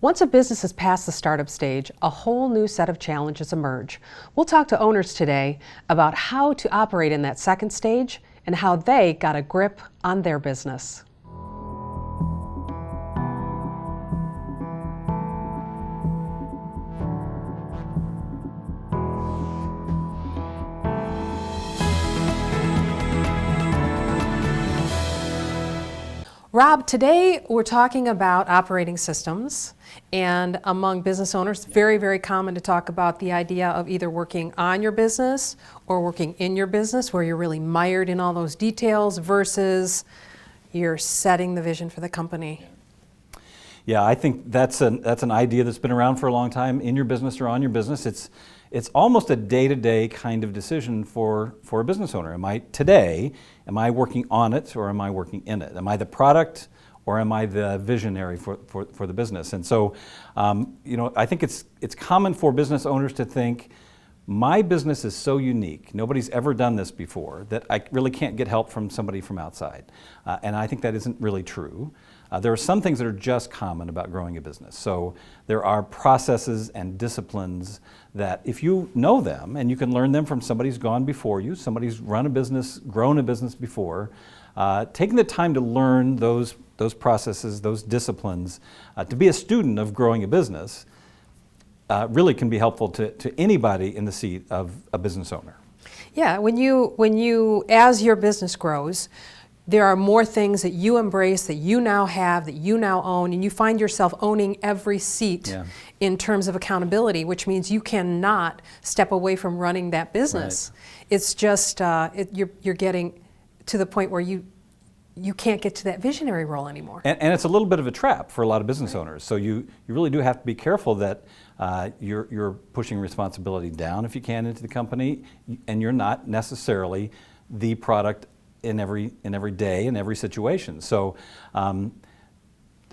Once a business is past the startup stage, a whole new set of challenges emerge. We'll talk to owners today about how to operate in that second stage and how they got a grip on their business. Rob, today we're talking about operating systems, and among business owners, very, very common to talk about the idea of either working on your business or working in your business, where you're really mired in all those details versus you're setting the vision for the company. Yeah, I think that's an idea that's been around for a long time, in your business or on your business. It's almost a day-to-day kind of decision for a business owner. Am I working on it or am I working in it? Am I the product or am I the visionary for the business? And so, I think it's common for business owners to think, my business is so unique, nobody's ever done this before, that I really can't get help from somebody from outside. And I think that isn't really true. There are some things that are just common about growing a business. So there are processes and disciplines that if you know them, and you can learn them from somebody who's gone before you, somebody who's run a business, grown a business before, taking the time to learn those processes, those disciplines, to be a student of growing a business, really can be helpful to anybody in the seat of a business owner. Yeah, when you as your business grows, there are more things that you embrace, that you now have, that you now own, and you find yourself owning every seat in terms of accountability, which means you cannot step away from running that business. Right. It's just, you're getting to the point where you can't get to that visionary role anymore. And it's a little bit of a trap for a lot of business owners. So you really do have to be careful that you're pushing responsibility down, if you can, into the company, and you're not necessarily the product in every day, in every situation. So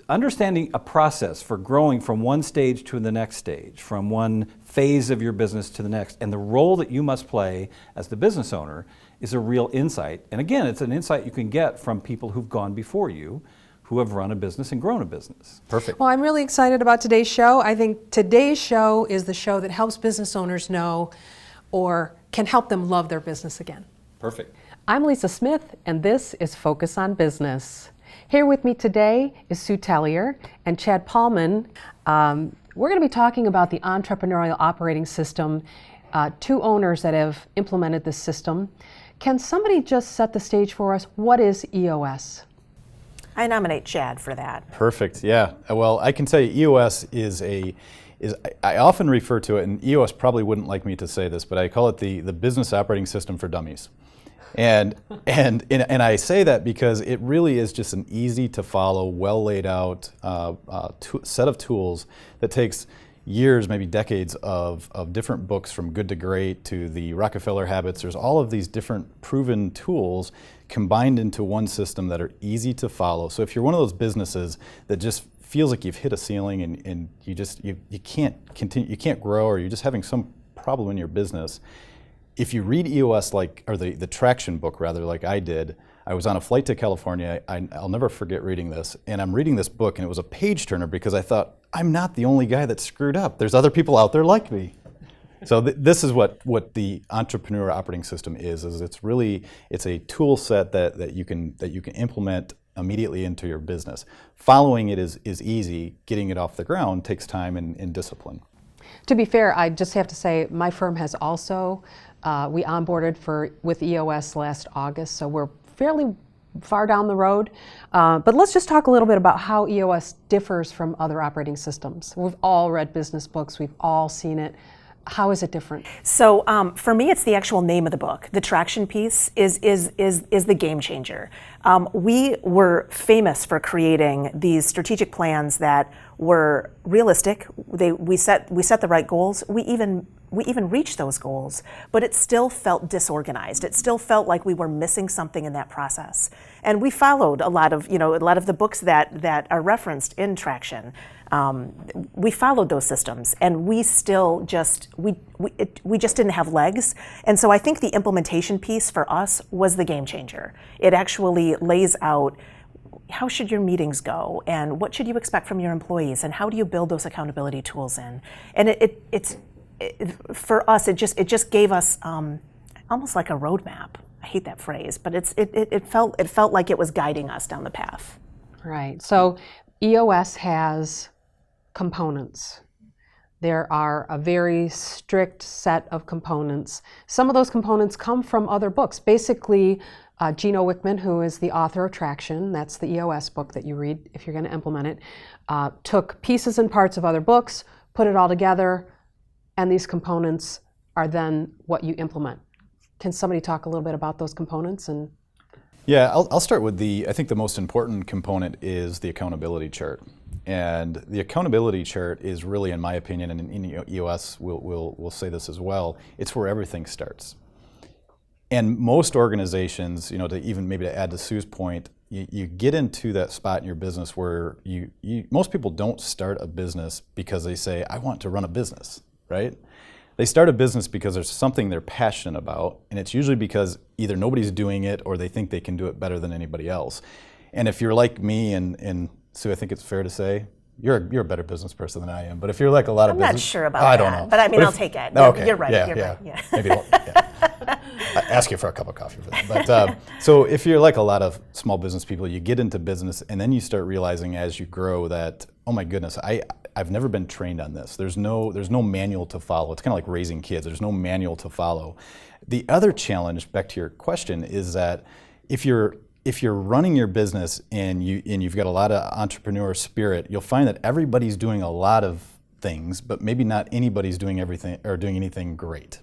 understanding a process for growing from one stage to the next stage, from one phase of your business to the next, and the role that you must play as the business owner is a real insight. And again, it's an insight you can get from people who've gone before you, who have run a business and grown a business. Perfect. Well, I'm really excited about today's show. I think today's show is the show that helps business owners know or can help them love their business again. Perfect. I'm Lisa Smith, and this is Focus on Business. Here with me today is Sue Tellier and Chad Paalman. We're going to be talking about the entrepreneurial operating system, two owners that have implemented this system. Can somebody just set the stage for us? What is EOS? I nominate Chad for that. Perfect, yeah. Well, I can tell you EOS is I often refer to it, and EOS probably wouldn't like me to say this, but I call it the business operating system for dummies. And I say that because it really is just an easy to follow, well laid out set of tools that takes years, maybe decades of different books, from Good to Great to the Rockefeller Habits. There's all of these different proven tools combined into one system that are easy to follow. So if you're one of those businesses that just feels like you've hit a ceiling and you can't continue, you can't grow, or you're just having some problem in your business, if you read EOS, or the traction book rather, like I did, I was on a flight to California. I'll never forget reading this, and I'm reading this book, and it was a page turner because I thought, I'm not the only guy that screwed up. There's other people out there like me. So this is what the entrepreneur operating system is it's a tool set that you can implement immediately into your business. Following it is easy. Getting it off the ground takes time and discipline. To be fair, I just have to say my firm has also, we onboarded with EOS last August, so we're fairly far down the road. But let's just talk a little bit about how EOS differs from other operating systems. We've all read business books, we've all seen it. How is it different? So for me, it's the actual name of the book. The traction piece is the game changer. We were famous for creating these strategic plans that were realistic. We set the right goals. We even reached those goals, but it still felt disorganized. It still felt like we were missing something in that process. And we followed a lot of the books that are referenced in Traction. We followed those systems, and we still just didn't have legs. And so I think the implementation piece for us was the game changer. It actually lays out how should your meetings go, and what should you expect from your employees, and how do you build those accountability tools in? And for us, it just gave us almost like a roadmap. I hate that phrase, but it felt like it was guiding us down the path. Right. So EOS has components. There are a very strict set of components. Some of those components come from other books. Basically, Gino Wickman, who is the author of Traction, that's the EOS book that you read if you're going to implement it, took pieces and parts of other books, put it all together, and these components are then what you implement. Can somebody talk a little bit about those components? Yeah, I'll start with I think the most important component is the accountability chart. And the accountability chart is really, in my opinion, and in EOS will say this as well, it's where everything starts. And most organizations, to add to Sue's point, you get into that spot in your business where most people don't start a business because they say, I want to run a business, right? They start a business because there's something they're passionate about, and it's usually because either nobody's doing it or they think they can do it better than anybody else. And if you're like me, and Sue, I think it's fair to say, you're a better business person than I am. But if you're like a lot of I'm business, not sure about I that. don't know. But I mean, I'll take it. Okay. You're right. Yeah, You're yeah. right. Yeah. Maybe. Yeah. I ask you for a cup of coffee for that. But so if you're like a lot of small business people, you get into business, and then you start realizing as you grow that, oh my goodness, I've never been trained on this. There's no manual to follow. It's kind of like raising kids. There's no manual to follow. The other challenge, back to your question, is that if you're running your business and you've got a lot of entrepreneur spirit, you'll find that everybody's doing a lot of things, but maybe not anybody's doing everything or doing anything great.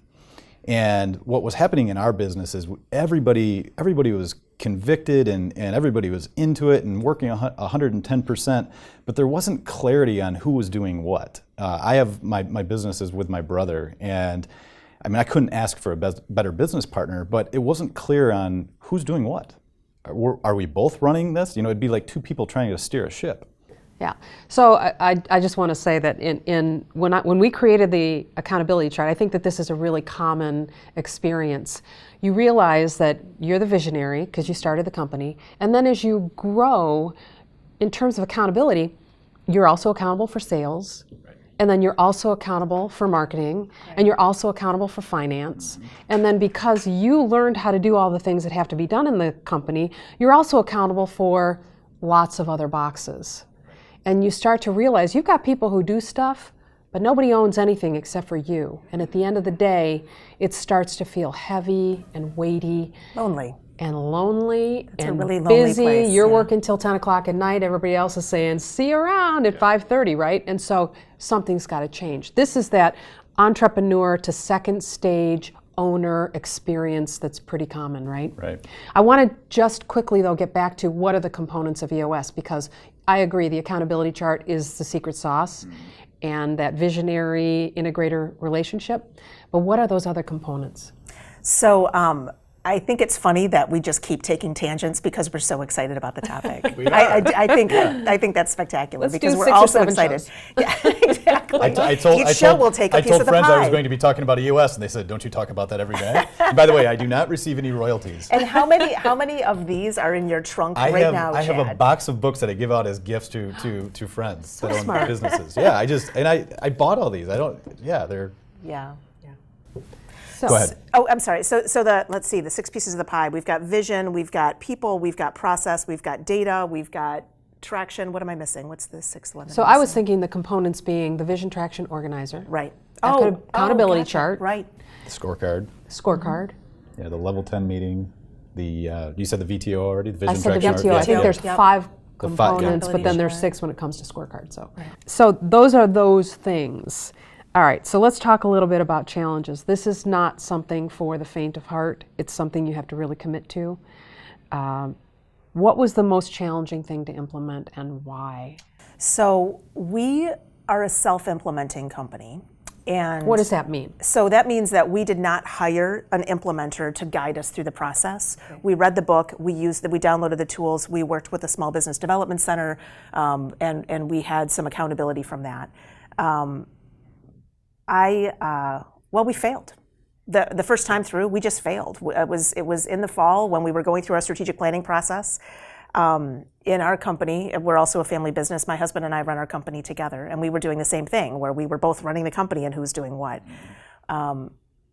And what was happening in our business is everybody was convicted and everybody was into it and working 110%, but there wasn't clarity on who was doing what. I have my business is with my brother, and I mean, I couldn't ask for a better business partner, but it wasn't clear on who's doing what. Are we both running this? It'd be like two people trying to steer a ship. Yeah. So I just want to say that when we created the accountability chart, I think that this is a really common experience. You realize that you're the visionary because you started the company, and then as you grow, in terms of accountability, you're also accountable for sales, and then you're also accountable for marketing, and you're also accountable for finance. And then because you learned how to do all the things that have to be done in the company, you're also accountable for lots of other boxes. And you start to realize you've got people who do stuff, but nobody owns anything except for you. And at the end of the day, it starts to feel heavy and weighty. Lonely. It's a and really lonely busy. place, You're yeah. working till 10 o'clock at night. Everybody else is saying, see you around at 5:30, right? And so something's got to change. This is that entrepreneur to second stage owner experience that's pretty common, right? Right. I want to just quickly, though, get back to what are the components of EOS, because I agree the accountability chart is the secret sauce and that visionary integrator relationship. But what are those other components? So I think it's funny that we just keep taking tangents because we're so excited about the topic. I think that's spectacular. Let's because do we're 6 all or so 7 excited. shows. Yeah, exactly. Each show will take a piece of the friends pie. I was going to be talking about EOS, and they said, "Don't you talk about that every day?" And by the way, I do not receive any royalties. And how many of these are in your trunk I now, have Chad? a box of books that I give out as gifts to friends that own smart. businesses. Yeah, I bought all these. They're. Yeah. So, Go ahead. Oh, I'm sorry. So let's see, the 6 pieces of the pie. We've got vision, we've got people, we've got process, we've got data, we've got traction. What am I missing? What's the 6th one? So I was thinking the components being the vision, traction, organizer. Right. Accountability gotcha. chart. Right. Scorecard. Scorecard. Yeah, the level 10 meeting. You said the VTO already. The I vision, said the traction, VTO. I think Yep. there's Yep. 5 The 5, yeah. components, but then Accountability there's chart. 6 when it comes to scorecard. So those are those things. All right, so let's talk a little bit about challenges. This is not something for the faint of heart. It's something you have to really commit to. What was the most challenging thing to implement and why? So we are a self-implementing company. And What does that mean? So that means that we did not hire an implementer to guide us through the process. We read the book, we downloaded the tools, we worked with the Small Business Development Center, and we had some accountability from that. We failed. The first time through, we just failed. It was in the fall when we were going through our strategic planning process. In our company, we're also a family business. My husband and I run our company together, and we were doing the same thing where we were both running the company and who's doing what.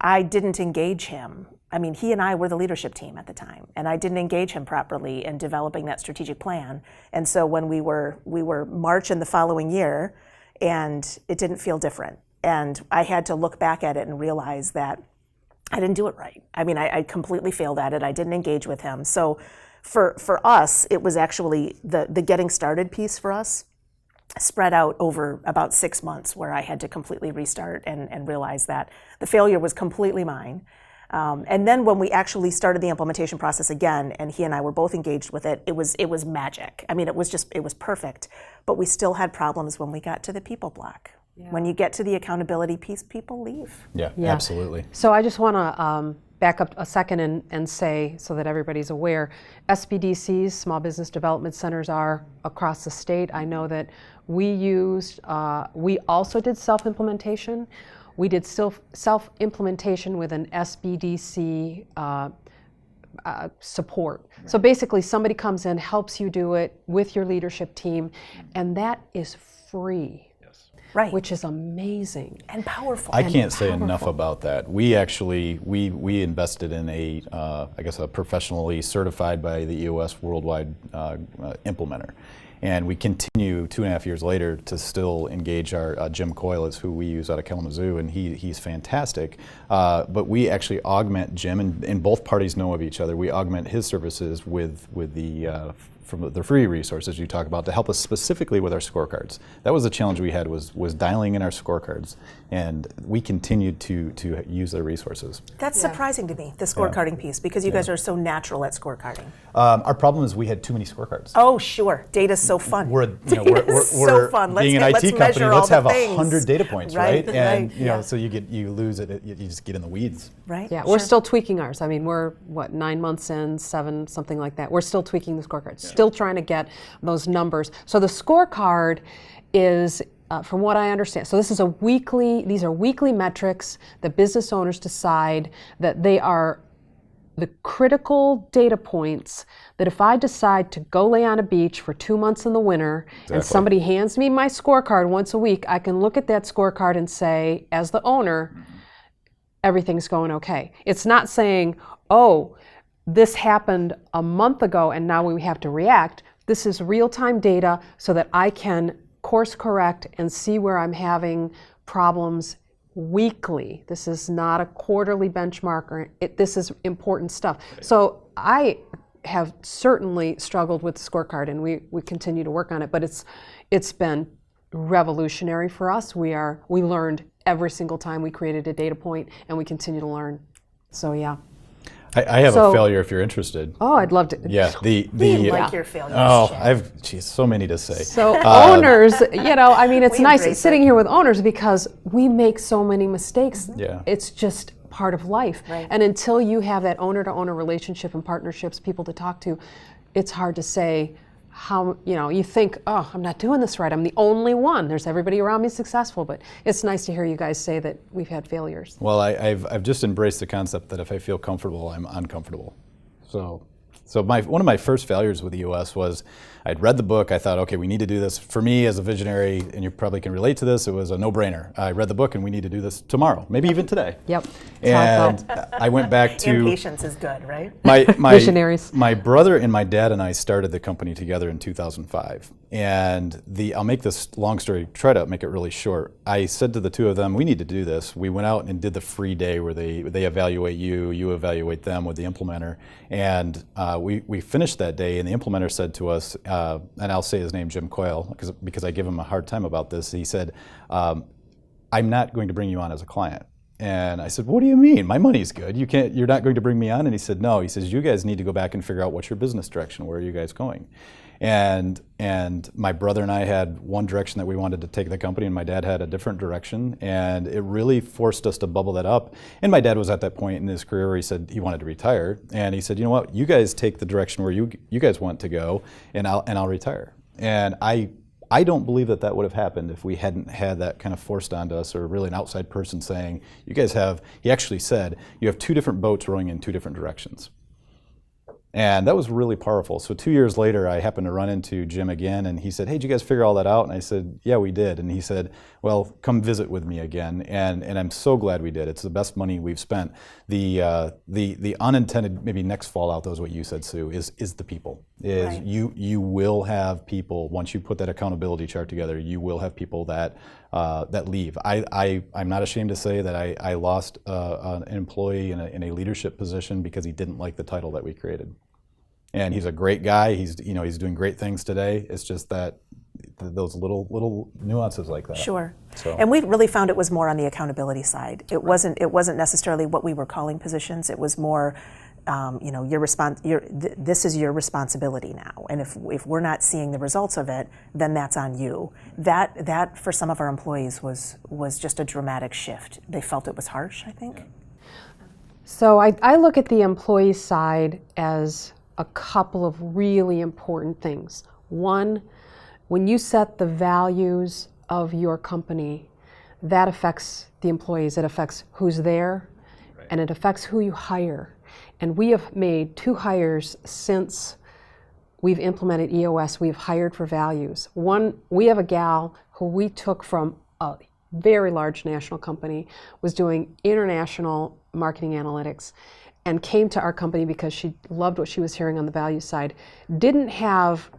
I didn't engage him. I mean, he and I were the leadership team at the time, and I didn't engage him properly in developing that strategic plan. And so when we were March in the following year, and it didn't feel different. And I had to look back at it and realize that I didn't do it right. I mean, I completely failed at it. I didn't engage with him. So for us, it was actually the getting started piece for us spread out over about 6 months, where I had to completely restart and realize that the failure was completely mine. And then when we actually started the implementation process again, and he and I were both engaged with it, it was magic. I mean, it was perfect. But we still had problems when we got to the people block. Yeah. When you get to the accountability piece, people leave. Yeah, absolutely. So I just want to back up a second and say, so that everybody's aware, SBDCs, Small Business Development Centers, are across the state. I know that we also did self-implementation. We did self-implementation with an SBDC support. Right. So basically somebody comes in, helps you do it with your leadership team, and that is free. Right. Which is amazing. And powerful. I can't say enough about that. We actually, we invested in a professionally certified by the EOS worldwide implementer. And we continue 2.5 years later to still engage our Jim Coyle is who we use out of Kalamazoo, and he's fantastic. But we actually augment Jim, and both parties know of each other. We augment his services with the from the free resources you talk about to help us specifically with our scorecards. That was the challenge we had, was dialing in our scorecards, and we continued to use their resources. That's surprising to me, the scorecarding piece, because you guys are so natural at scorecarding. Our problem is we had too many scorecards. Oh, sure. Data's so fun. We're so fun. Being an IT company, let's have 100 data points, right? And right. you know, so you lose it. You just get in the weeds. Right. Yeah, we're still tweaking ours. I mean, we're 9 months in, 7, something like that. We're still tweaking the scorecards. Still trying to get those numbers. So the scorecard is, from what I understand, so these are weekly metrics that business owners decide that they are the critical data points that if I decide to go lay on a beach for 2 months in the winter, and somebody hands me my scorecard once a week, I can look at that scorecard and say, as the owner, everything's going okay. It's not saying, oh, this happened a month ago and now we have to react. This is real-time data so that I can course correct and see where I'm having problems weekly. This is not a quarterly benchmark. This is important stuff. So I have certainly struggled with the scorecard, and we continue to work on it, but it's been revolutionary for us. We learned every single time we created a data point, and we continue to learn. So yeah. I have a failure if you're interested. Oh, I'd love to. Yeah, We like your failures. Oh, so many to say. So owners, I mean, it's nice sitting here with owners because we make so many mistakes. Yeah. It's just part of life. Right. And until you have that owner-to-owner relationship and partnerships, people to talk to, it's hard to say how, you think, oh, I'm not doing this right. I'm the only one. There's everybody around me successful, but it's nice to hear you guys say that we've had failures. Well, I've just embraced the concept that if I feel comfortable, I'm uncomfortable. So one of my first failures with EOS was I'd read the book. I thought, okay, we need to do this. For me as a visionary, and you probably can relate to this, it was a no-brainer. I read the book and we need to do this tomorrow, maybe even today. Yep. And I went back to... Impatience is good, right? My Visionaries. My brother and my dad and I started the company together in 2005. And I'll make this long story, try to make it really short. I said to the two of them, we need to do this. We went out and did the free day where they evaluate you evaluate them with the implementer. And we finished that day, and the implementer said to us, and I'll say his name, Jim Coyle, because I give him a hard time about this. He said, I'm not going to bring you on as a client. And I said, what do you mean? My money's good. You're not going to bring me on? And he said, no. He says, you guys need to go back and figure out what's your business direction. Where are you guys going? And my brother and I had one direction that we wanted to take the company, and my dad had a different direction, and it really forced us to bubble that up. And my dad was at that point in his career where he said he wanted to retire, and he said, you know what, you guys take the direction where you guys want to go, and I'll retire. And I don't believe that would have happened if we hadn't had that kind of forced onto us, or really an outside person saying, he actually said, you have 2 different boats rowing in 2 different directions. And that was really powerful. So 2 years later, I happened to run into Jim again, and he said, "Hey, did you guys figure all that out?" And I said, "Yeah, we did." And he said, "Well, come visit with me again." And I'm so glad we did. It's the best money we've spent. The unintended, maybe next fallout, though, is what you said, Sue, is the people. Right. You will have people, once you put that accountability chart together, you will have people that leave. I'm not ashamed to say that I lost an employee in a leadership position because he didn't like the title that we created. And he's a great guy. He's doing great things today. It's just that those little nuances like that. Sure. So. And we really found it was more on the accountability side. It wasn't necessarily what we were calling positions. It was more, this is your responsibility now. And if we're not seeing the results of it, then that's on you. That for some of our employees was just a dramatic shift. They felt it was harsh, I think. Yeah. So I look at the employee side as a couple of really important things. One, when you set the values of your company, that affects the employees. It affects who's there, right, and it affects who you hire. And we have made 2 hires since we've implemented EOS. We've hired for values. One, we have a gal who we took from a very large national company, was doing international marketing analytics, and came to our company because she loved what she was hearing on the value side. Didn't have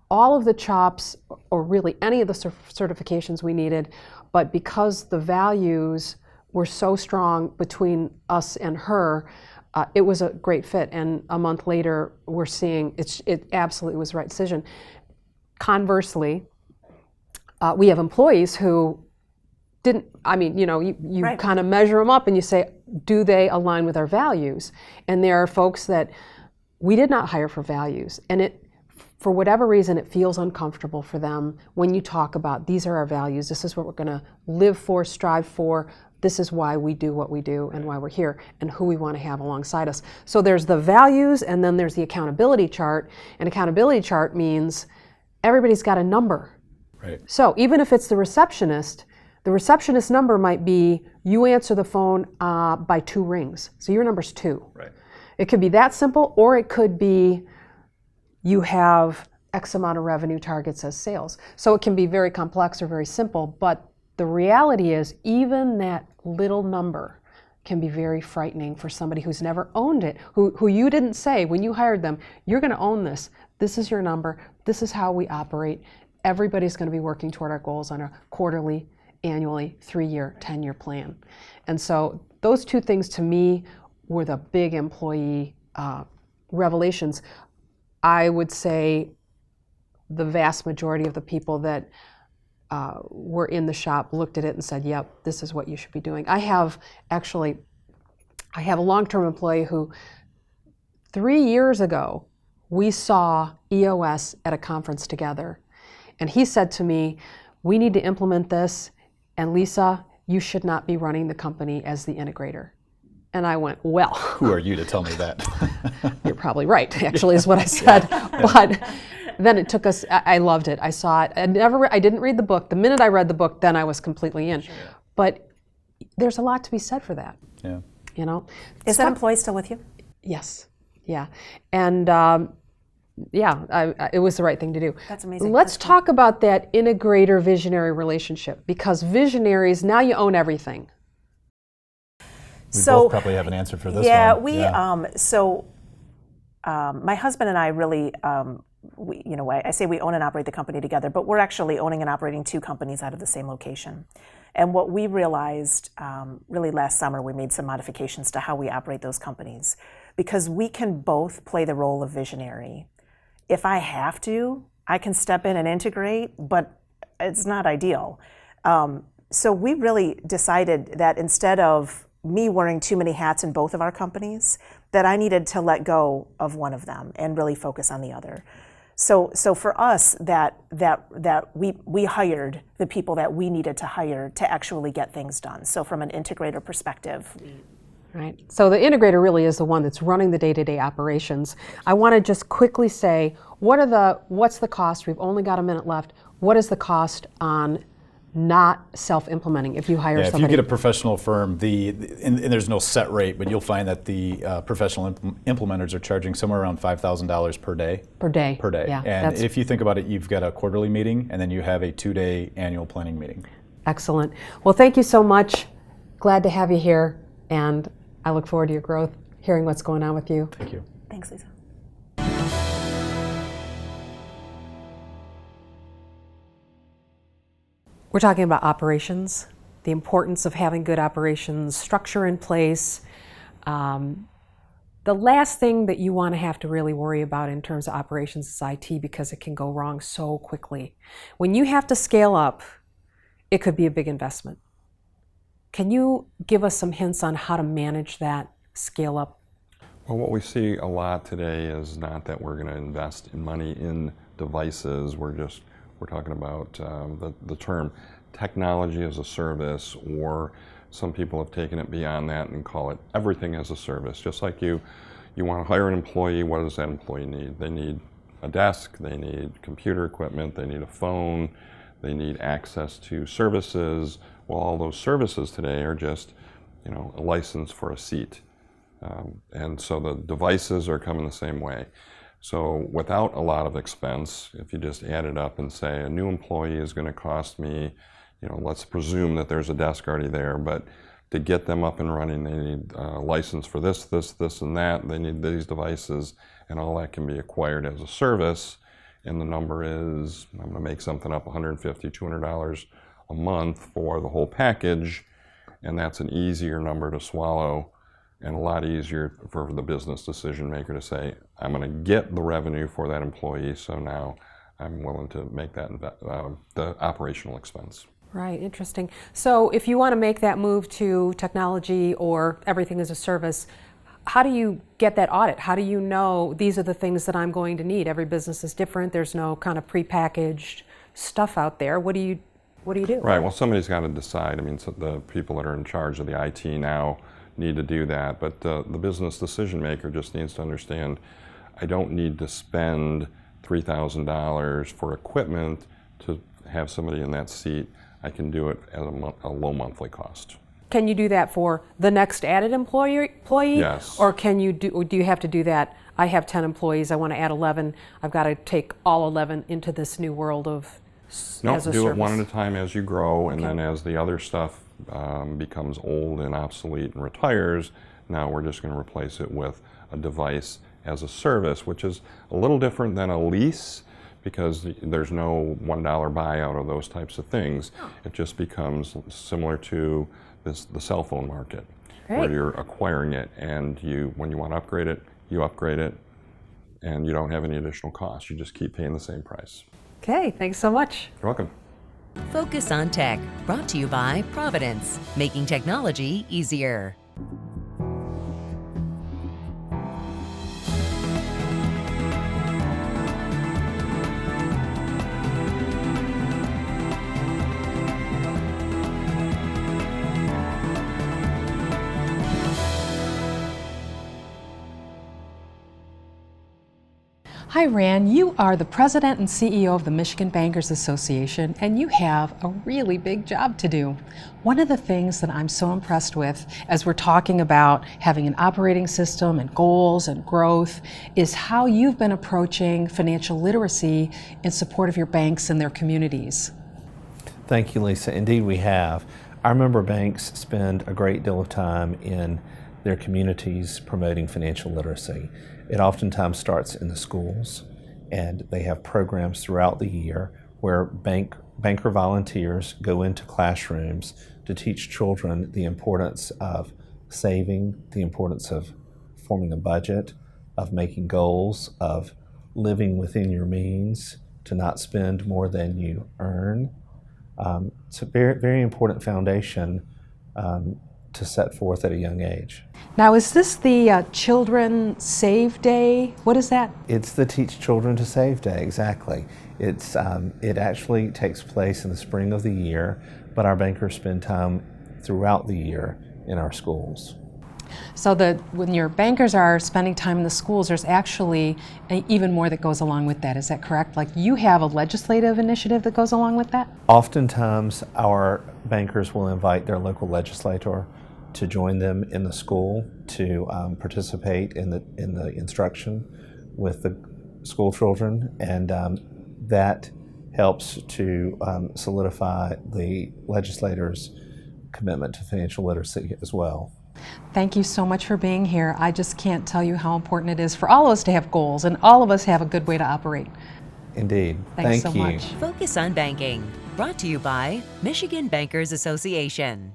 all of the chops or really any of the certifications we needed, but because the values were so strong between us and her, it was a great fit. And a month later, we're seeing it absolutely was the right decision. Conversely, we have employees who didn't, you right, kind of measure them up and you say, do they align with our values? And there are folks that we did not hire for values. And for whatever reason, it feels uncomfortable for them when you talk about, these are our values, this is what we're going to live for, strive for, this is why we do what we do and why we're here and who we want to have alongside us. So there's the values and then there's the accountability chart. And accountability chart means everybody's got a number. Right. So even if it's the receptionist number might be, you answer the phone by 2 rings. So your number's 2. Right. It could be that simple, or it could be you have X amount of revenue targets as sales. So it can be very complex or very simple, but the reality is even that little number can be very frightening for somebody who's never owned it, who you didn't say when you hired them, you're going to own this. This is your number. This is how we operate. Everybody's going to be working toward our goals on a quarterly, annually, 3-year, 10-year plan. And so those 2 things to me were the big employee revelations. I would say the vast majority of the people that were in the shop looked at it and said, yep, this is what you should be doing. I have a long-term employee who 3 years ago, we saw EOS at a conference together. And he said to me, we need to implement this. And Lisa, you should not be running the company as the integrator. And I went, well. Who are you to tell me that? You're probably right, actually, is what I said. But then it took us, I loved it. I saw it. I didn't read the book. The minute I read the book, then I was completely in. Sure. But there's a lot to be said for that. Yeah. Is that employee still with you? Yes. Yeah. And it was the right thing to do. That's amazing. Let's talk about that integrator visionary relationship, because visionaries, now you own everything. We both probably have an answer for this one. My husband and I really, I say we own and operate the company together, but we're actually owning and operating 2 companies out of the same location. And what we realized really last summer, we made some modifications to how we operate those companies, because we can both play the role of visionary. If I have to, I can step in and integrate, but it's not ideal. So we really decided that instead of me wearing too many hats in both of our companies, that I needed to let go of one of them and really focus on the other. So for us, that we hired the people that we needed to hire to actually get things done. So from an integrator perspective. Right. So the integrator really is the one that's running the day-to-day operations. I want to just quickly say, what's the cost? We've only got a minute left. What is the cost on not self-implementing if you hire Yeah, if somebody? you get a professional firm, and there's no set rate, but you'll find that the professional implementers are charging somewhere around $5,000 per day. Per day. Per day. Yeah, And that's if you think about it, you've got a quarterly meeting, and then you have a 2-day annual planning meeting. excellent. Well, thank you so much. Glad to have you here, and I look forward to your growth, hearing what's going on with you. Thank you. Thanks, Lisa. We're talking about operations, the importance of having good operations, structure in place. The last thing that you want to have to really worry about in terms of operations is IT, because it can go wrong so quickly. When you have to scale up, it could be a big investment. Can you give us some hints on how to manage that scale up? Well, what we see a lot today is not that we're going to invest in money in devices. We're talking about the term technology as a service, or some people have taken it beyond that and call it everything as a service. Just like you want to hire an employee, what does that employee need? They need a desk, they need computer equipment, they need a phone, they need access to services. Well, all those services today are just, a license for a seat. And so the devices are coming the same way. So without a lot of expense, if you just add it up and say a new employee is going to cost me, let's presume that there's a desk already there, but to get them up and running, they need a license for this, and that. They need these devices, and all that can be acquired as a service. And the number is, I'm going to make something up, $150, $200 a month for the whole package, and that's an easier number to swallow and a lot easier for the business decision maker to say, I'm going to get the revenue for that employee, so now I'm willing to make that the operational expense. Right, interesting. So if you want to make that move to technology or everything as a service, how do you get that audit? How do you know these are the things that I'm going to need? Every business is different. There's no kind of prepackaged stuff out there. What do you do? Right, well, somebody's got to decide. I mean, so the people that are in charge of the IT now need to do that, but the business decision maker just needs to understand, I don't need to spend $3,000 for equipment to have somebody in that seat. I can do it at a low monthly cost. Can you do that for the next added employee? Yes. Or do you have to do that? I have 10 employees, I want to add 11. I've got to take all 11 into this new world of No, as a do service. it one at a time as you grow, and Okay. then as the other stuff becomes old and obsolete and retires, now we're just going to replace it with a device as a service, which is a little different than a lease, because there's no $1 buyout or those types of things. It just becomes similar to the cell phone market, Great. where you're acquiring it, and when you want to upgrade it, you upgrade it, and you don't have any additional costs. You just keep paying the same price. Okay, thanks so much. You're welcome. Focus on Tech, brought to you by Providence, making technology easier. Hi, Rand. You are the president and CEO of the Michigan Bankers Association, and you have a really big job to do. One of the things that I'm so impressed with as we're talking about having an operating system and goals and growth is how you've been approaching financial literacy in support of your banks and their communities. Thank you, Lisa. Indeed, we have. Our member banks spend a great deal of time in their communities promoting financial literacy. It oftentimes starts in the schools, and they have programs throughout the year where banker volunteers go into classrooms to teach children the importance of saving, the importance of forming a budget, of making goals, of living within your means, to not spend more than you earn. It's a very, very important foundation to set forth at a young age. Now, is this the Children Save Day? What is that? It's the Teach Children to Save Day, exactly. It actually takes place in the spring of the year, but our bankers spend time throughout the year in our schools. So that when your bankers are spending time in the schools, there's actually even more that goes along with that. Is that correct? Like you have a legislative initiative that goes along with that? Oftentimes, our bankers will invite their local legislator to join them in the school to participate in the instruction with the school children, and that helps to solidify the legislators' commitment to financial literacy as well. Thank you so much for being here. I just can't tell you how important it is for all of us to have goals and all of us have a good way to operate. Indeed. Thanks Thank so you. much. Focus on Banking, brought to you by Michigan Bankers Association.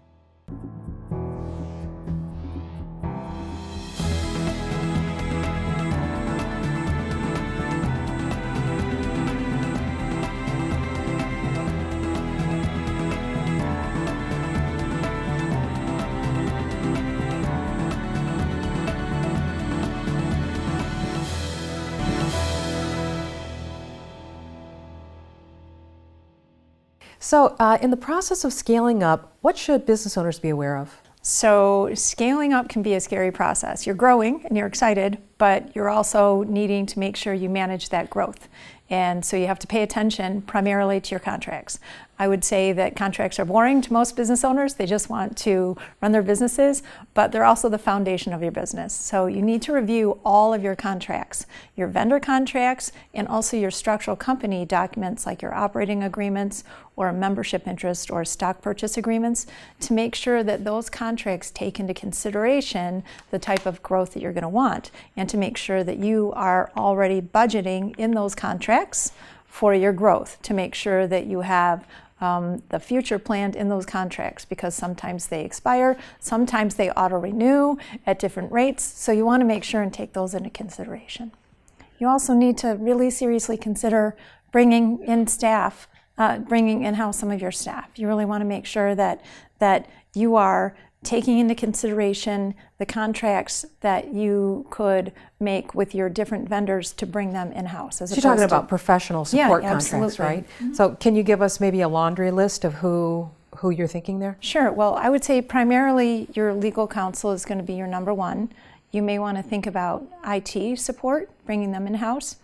So in the process of scaling up, what should business owners be aware of? So scaling up can be a scary process. You're growing and you're excited, but you're also needing to make sure you manage that growth. And so you have to pay attention primarily to your contracts. I would say that contracts are boring to most business owners. They just want to run their businesses, but they're also the foundation of your business. So you need to review all of your contracts, your vendor contracts, and also your structural company documents like your operating agreements or a membership interest or stock purchase agreements to make sure that those contracts take into consideration the type of growth that you're going to want, and to make sure that you are already budgeting in those contracts for your growth, to make sure that you have the future planned in those contracts, because sometimes they expire, sometimes they auto-renew at different rates, so you want to make sure and take those into consideration. You also need to really seriously consider bringing in staff, bringing in-house some of your staff. You really want to make sure that you are taking into consideration the contracts that you could make with your different vendors to bring them in-house. So you're talking about professional support contracts, absolutely. right? So can you give us maybe a laundry list of who you're thinking there? Sure. Well, I would say primarily your legal counsel is going to be your number one. You may want to think about IT support, bringing them in-house.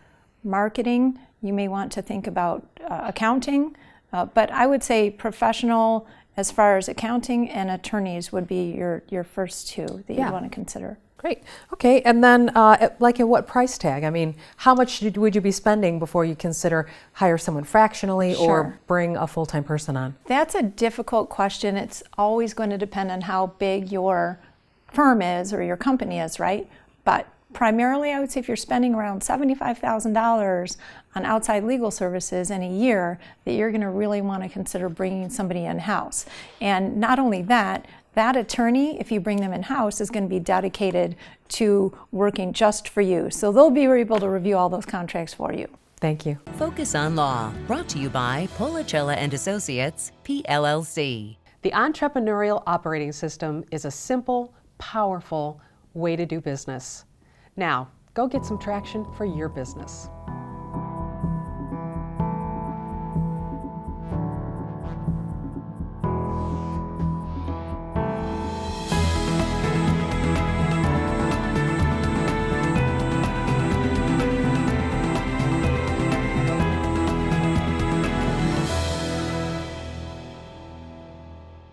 Marketing, you may want to think about accounting. But I would say professional, as far as accounting and attorneys, would be your first two that you'd want to consider. Great. Okay, and then like at what price tag? I mean, how much would you be spending before you consider hire someone fractionally or bring a full-time person on? That's a difficult question. It's always going to depend on how big your firm is or your company is, right? But primarily, I would say if you're spending around $75,000 on outside legal services in a year, that you're going to really want to consider bringing somebody in-house. And not only that, that attorney, if you bring them in-house, is going to be dedicated to working just for you. So they'll be able to review all those contracts for you. Thank you. Focus on Law, brought to you by Policella and Associates, PLLC. The entrepreneurial operating system is a simple, powerful way to do business. Now, go get some traction for your business.